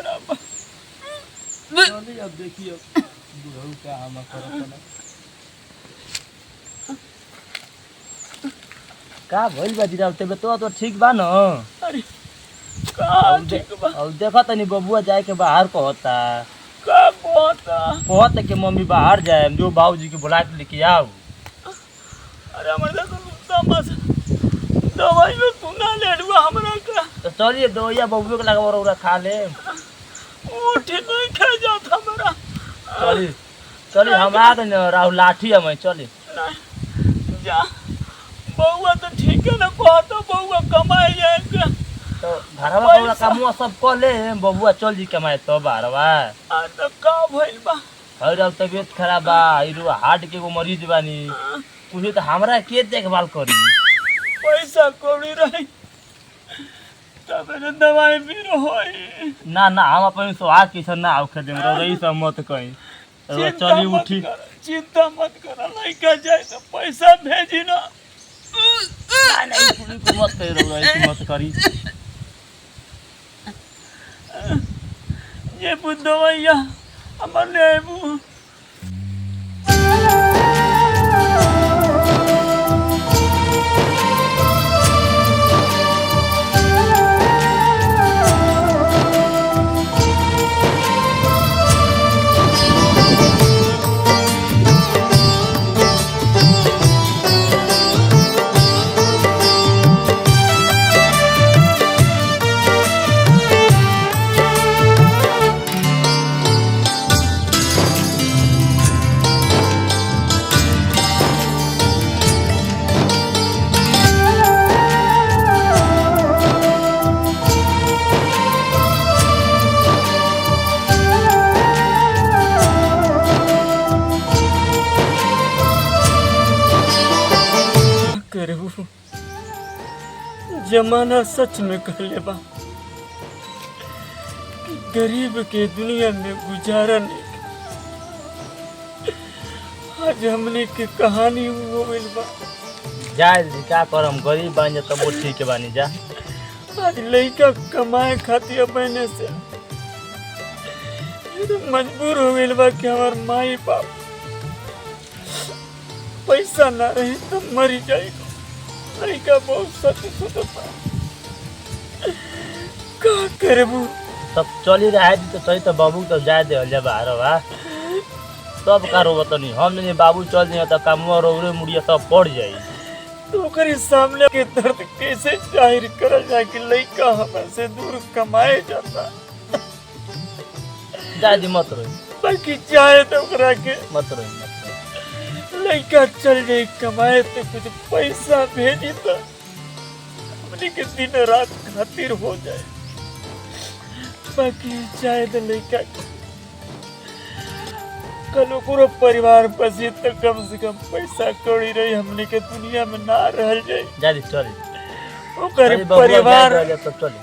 खराब बा। चलिए अब देखिए बुढ़ऊ का हम करत का भइल बा जीरा तबे तो ठीक बा न। अरे का ठीक बा। अब देखा तनी बबुआ जाए के बाहर कहता का कहता कि मम्मी बाहर जाए जो बाबूजी के बुला के लेके आओ। अरे हमारे समझ दवाई में तू ना लेडवा हमरा का। तो चलिए दवाइया बबुआ के लगा और खा ले। उठ नहीं खा जाता हमरा। चलिए हम आ गए न राहुल लाठी हम चलिए नहीं जा बउआ तो ठीक है ना कहता बउआ कमाए जाएगा तो घरवा पूरा काम सब कर ले बबुआ चल जी कमाए तो बारवा। आ तो का भइल बा। और तबीयत खराब बा हार्ट के मरीज बानी कुछ तो हमरा के देखभाल करी। पैसा कौड़ी रही तब दवाई भी होई ना ना हम अपन सुहाग किसन ना आखे देम रही सब मत कहीं। चली उठी चिंता मत कर लइका जाए तो पैसा भेजी ना। नहीं मत करी मत करी ये दवाइया हमर लेबू। जमाना सच में कहले बा कि गरीब के दुनिया में गुजारा नहीं। आज हमने के कहानी हो गइल बा। जाए क्या करम गरीब बन जा तब ठीक है बानी जा। आज लइका कमाए खातिर बहने से मजबूर हो गइल बा कि हमार माई बाप पैसा ना रही तो मरी जाएगा। लइका बहुत सती सुतता का करबू। तब चली रहा तो सही तो बाबू तो जाए दे जा बाहर बा तब का रोब तो नहीं हम नहीं बाबू चल जाए तो काम रोरे मुड़िया सब पड़ जाई। तो ओकरे सामने के दर्द कैसे जाहिर कर जाए कि लइका हमसे दूर कमाए जाता। जा दी मत रोई बाकी चाहे तो ओकरा के मत रोई लइका चल जाए कमाए तो कुछ पैसा भेजी तो अपने के दिन रात खातिर हो जाए। बाकी चाहे तो लइका कल पूरा परिवार बसी तो कम से कम पैसा कौड़ी रही हमने के दुनिया में ना रह जाए। जा दी चल ओकर परिवार तो चल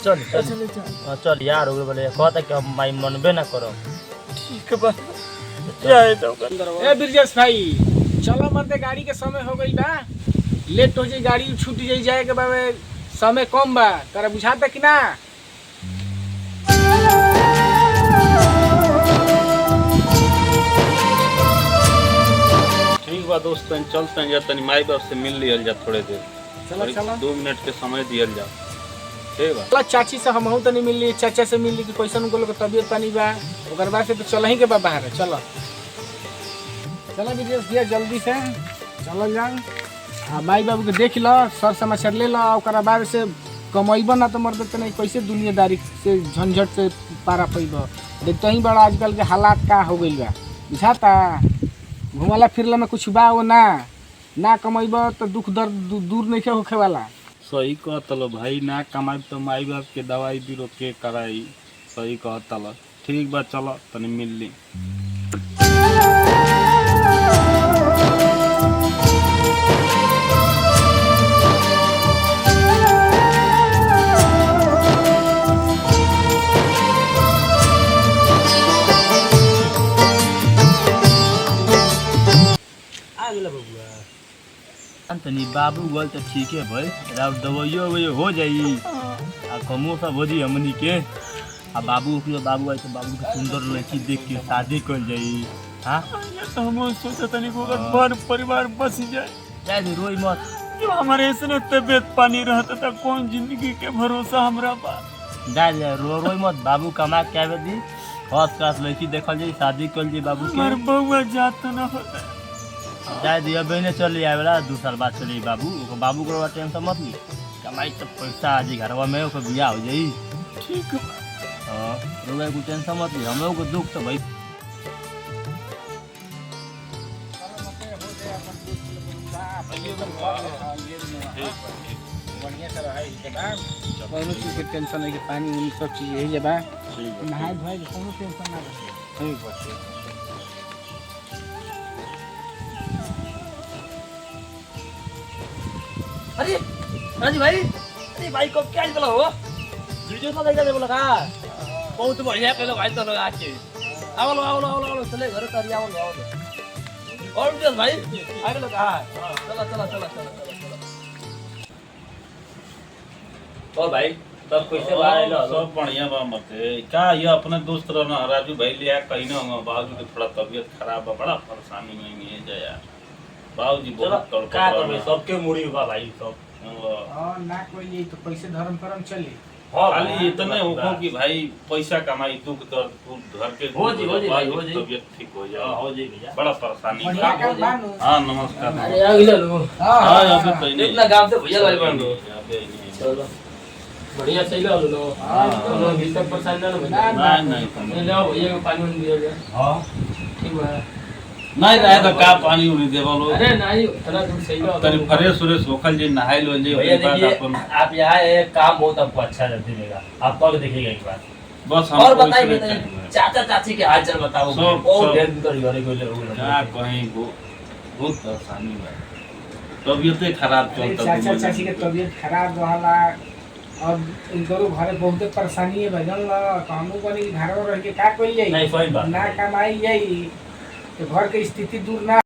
चल चल यार बोले कहता कि हम माई मनबे ना करो। ठीक बा जाए तो ए बिरजेश भाई चलो मरते गाड़ी के समय हो गई बा लेट हो जाई गाड़ी छूट जाई जाए के बा समय कम बा तारा बुझाता कि ना। ठीक बा दोस्त चलते हैं जा तनी माई बाप से मिल लियल जा थोड़े देर। चलो 2 मिनट के समय दियल जा। ठीक बा चलो चाची से हम तो नहीं मिल ली चाचा से मिल ली कि कैसन उनको लोग तबियत पानी बा ओकर बाद से तो चल ही के बा बाहर चलो चलो बिरजेश भैया जल्दी से चलो जान आ माई बाबू के देख लो सर समाचार ले लो ओकर बाद से कमैब ना तो मर्द नहीं कैसे दुनियादारी से झंझट से पारा पैब देखते ही बड़ा आजकल के हालात का हो गई बा बुझाता घुमला फिरला में कुछ बा वो ना कमैब तो दुख दर्द दूर नहीं होखे वाला। सही कहतल भाई ना कमाई तो माई बाप के दवाई बीरो के कराई। सही कहतल ठीक बा चलो तनी मिल ली। तनी बाबू गल तो ठीक है भाई, दवाइयो ववाइयो हो जाई आ कमो सब हो जाई हमनी के। आ बाबू के बाबू आई तो बाबू के सुंदर लड़की देख के शादी कर जाई। हाँ तो हम सोचा तनी को अगर घर परिवार बस जाए, जाए दे रोई मत। जो हमारे ऐसे तबियत पानी रहता था, कौन जिंदगी के भरोसा हमरा बा। जाए दे रोई मत, बाबू कमा के आवे दी, फर्स्ट क्लास लड़की देखल जाई, शादी कर जाई बाबू हमार के। बउआ जात न होता। जाए दिया बहने चल आए वाला 2 साल बाद चली बाबू ओकर बाबू को टेंशन मत ली, कमाई तो पैसा आज घरवा में ओकर बियाह हो जाई। ठीक बा। हाँ रोए को टेंशन मत ली, हम लोग को दुख तो भाई बढ़िया से रहे के बाद कोनो चीज के टेंशन नहीं, कि पानी उनी सब चीज यही जब नहाए धोए के कोनो टेंशन ना रहे। ठीक बा। अरे राजी भाई, अरे भाई को क्या बोला हो, वीडियो तो देखा बोला का बहुत बढ़िया पहले भाई तो लगा के आओ चले घर कर आओ और वीडियो भाई आगे लगा। चला और भाई तब कैसे बाहर लो सब बढ़िया बा मते का ये अपने दोस्त रहना राजू भाई लिया कहीं ना होगा। बाबू के थोड़ा तबीयत खराब बा, बड़ा परेशानी में ये जाया बाबूजी बहुत चलो का करबे, सबके मुड़ी बा भाई सब। और ना कोई ये तो पैसे धर्म करम चले। हां खाली इतने होको कि भाई पैसा कमाई दुख दर्द घर के हो जी भाई, हो जी। तबीयत ठीक हो जाए। हो जी भैया, बड़ा परेशानी बढ़िया बा। काम बानू। हाँ नमस्कार। अरे आ गिला लो। हाँ अभी तो नहीं इतना गांव से भैया वाले बन दो। अभी नहीं। चलो बढ़िया सही लो लो। हां कोनो भीतर परेशान ना हो। नहीं ले आओ भैया को पानी उन दिया जाए। हां ठीक बा। नहीं रहे तो का पानी उनी देवा लो। अरे नहीं थोड़ा दूर सही लो। तरी फ्रेश फ्रेश होखल जी नहाई लो जी। भैया उसके बाद देखिए अपन आप यहाँ एक काम बहुत आपको अच्छा लगेगा, आप कल देखिएगा एक बार। बस हम और बताइए चाचा चाची के हाल चाल बताओ। सब- बहुत सब। देर भीतर घरे गइले क्या कहीं बहुत परेशानी बा, तबीयते खराब चलता। चाचा चाची के तबीयत खराब रहला और इनको घरे बहुत परेशानी है भजन ला कामू बनी घर में रह के का कोई नहीं जाई सही बात। ना कमाई जाई तो घर के स्थिति दूर ना